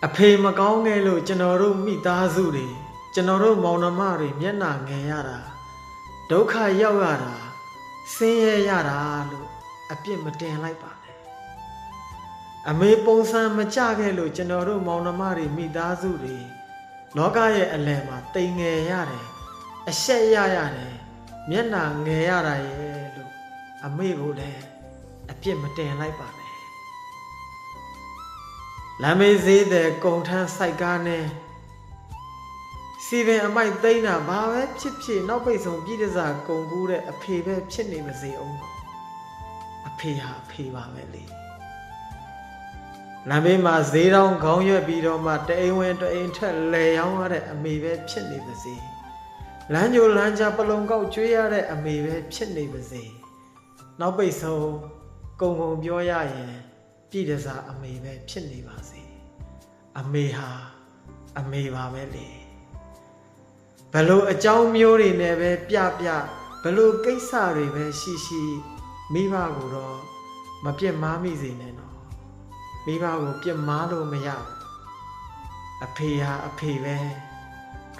အဖေမကောင်းခဲ့လို့ကျွန်တော်တို့မိသားစုတွေကျွန်တော်တို့မောင်နှမတွေမျက်နှာငယ်ရတာဒုက္ခရောက်ရတာဆင်းရဲရတာလို့အပြစ်မတင်လိုက်ပါနဲ့အမေပုံစံမကြခဲ့လို့ကျွန်တော်တို့မောင်နှမတွေမိသားစုတွေလောကရဲ့အလယ်မှာတိမ်ငယ်ရတယ်အရှက်ရရတယ်မျက်နှာငယ်ရတာရဲ့လို့အမေကိုလည်းအပြစ်မတင်လိုက်ပါနဲ့လမ်းမေးသေးတဲ့ကုံထမ်းစိုက်ကားနဲ့စီပင်အမိုက်သိမ်းတာဘာပဲဖြစ်ဖြစ်နောက်ပိတ်ဆုံးပြည်တစားကုံကူးတဲ့အဖေပဲဖြစ်နေမစေအောင်အဖေဟာအဖေပါပဲလေလမ်းဘေးမှာဈေးတောင်းခေါင်းရွက်ပြီးတော့မှတအိမ်ဝင်တအိမ်ထက်လဲရောင်းရတဲ့အမေပဲဖြစ်နေပါစေလမ်းကြိုလမ်းကြားပလုံကောက်ကျွေးရတဲ့အမေပဲဖြစ်နေပါစေနောက်ပိတ်ဆုံးကုံကုံပြောရရင်ပြည်တစားအမေပဲဖြစ်နေပါစေအမေဟာအမေပါပဲလေဘလို့အကြောင်းမျိုးတွေနဲ့ပဲပြဘလို့ကိစ္စတွေပဲရှိမိဘကိုတော့မပြစ်မှားမိစေနဲ့နော်မိဘကိုပြစ်မှားလို့မရဘူးအဖေဟာအဖေပဲ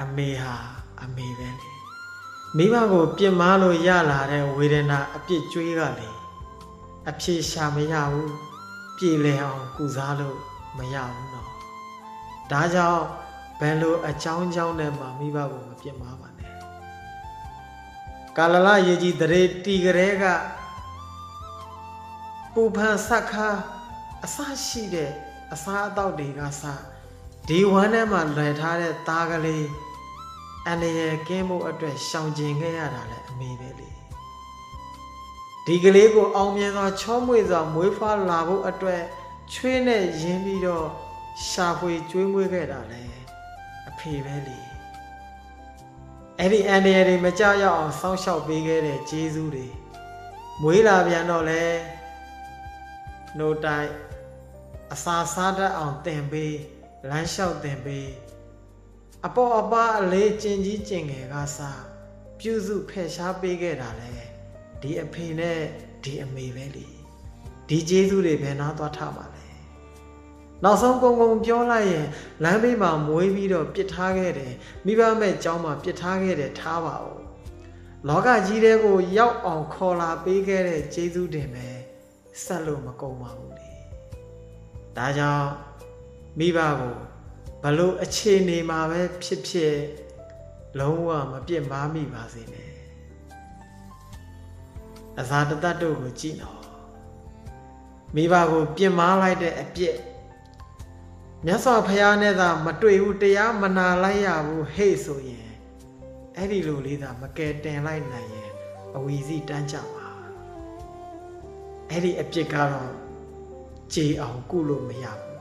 အမေဟာအမေပဲလေမိဘကိုပြစ်မှားလို့ရလာတဲ့ဝေဒနာအပြစ်ကြွေးကလေအဖြေရှာမရဘူးပြေလည်အောင်ကုစားလို့မရဘူးနော်ဒါကြောင့်ဘယ်လိုအကြောင်းနဲ့မှမိဘကိုမပြစ်မှားပါနဲ့ကာလလရေကြီးတရေတီကလေးကပူဖန်ဆက်ခါအစရှိတဲ့အစားအသောက်တွေကစဒီဝမ်းထဲမှာလွယ်ထားတဲ့သားကလေးအန္တရာယ်ကင်းဖို့အတွက်ရှောင်ကျဉ်ခဲ့ရတာလည်းအမေပဲလေဒီကလေးကိုအောင်မြင်စွာချောမွေ့စွာမွေးဖွားလာဖို့အတွက်ချွေးနဲ့ရင်းပြီးတော့ရှာဖွေကျွေးမွေးခဲ့တာလည်းအဖေပဲလေအဲ့ဒီအန္တရာယ်တွေမကြောက်ရောက်အောင်စောင့်ရှောက်ပေးခဲ့တဲ့ကျေးဇူးတွေမွေးလာပြန်တော့လဲနှုတ်တိုက်အစာစားတတ်အောင်တင်ပေးလမ်းလျှောက်တင်ပေးအပေါ်အပါအလေးကျင်ကြီးကျင်ငယ်ကစားပြုစုဖယ်ရှားပေးခဲ့တာလေဒီအဖေနဲ့ဒီအမေပဲလေဒီကျေးဇူးတွေဘယ်နာသွားထားပါလဲနောက်ဆုံးကုံပြောလိုက်ရင်လမ်းဘေးမှာမွေးပြီးတော့ပြစ်ထားခဲ့တယ်မိဘမဲ့ကျောင်းမှာပြစ်ထားခဲ့တယ်ထားပါဦးလောကကြီးတဲ့ကိုရောက်အောင်ခေါ်လာပေးခဲ့တဲ့ကျေးဇူးတင်ပဲဆက်လို့မကုန်ပါဘူးလေဒါကြောင့်မိဘကိုဘလို့အခြေအနေမှာပဲဖြစ်လုံးဝမပြစ်မှားမိပါစေနဲ့အသာတတ်တို့ကိုကြည့်တော့မိဘကိုပြစ်မှားလိုက်တဲ့အပြစ်မြတ်စွာဘုရားနဲ့သာမတွေ့ဘူးတရားမနာလိုက်ရဘူးဟေ့ဆိုရင်အဲ့ဒီလိုလေးသာမကယ်တင်လိုက်နိုင်ရင်အဝီစီတန်းကြပါအဲ့ဒီအပြစ်ကတော့ကြေအောင်ကုလို့မရဘူး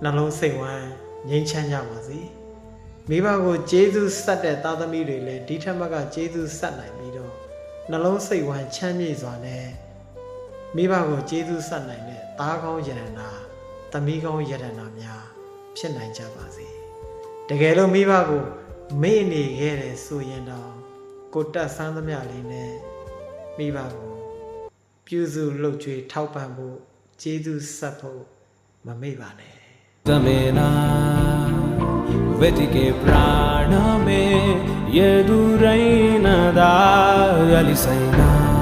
နှလုံးစိတ်ဝမ်းငြိမ်းချမ်းကြပါစေမိဘကိုကျေးဇူးဆက်တဲ့သားသမီးတွေလည်းဒီထက်မှကကျေးဇူးဆက်နိုင်ပြီးတော့နှလုံးစိတ်ဝမ်းချမ်းမြေ့စွာနဲ့မိဘကိုကျေးဇူးဆက်နိုင်တဲ့သားကောင်းယရနာသမီးကောင်းယရနာများဖြစ်နိုင်ကြပါစေတကယ်လို့မိဘကိုမေ့နေခဲ့တယ်ဆိုရင်တော့ကိုတက်ဆန်းသမျှလေးနဲ့မိဘကိုပြုစုလှုပ်ကြွေးထောက်ပံ့ဖို့ကျေးဇူးဆက်ဖို့မမေ့ပါနဲ့သမေနာဝေတိကေပရာဏမေယေဒုရိနာဒါယလိဆိုင်နာ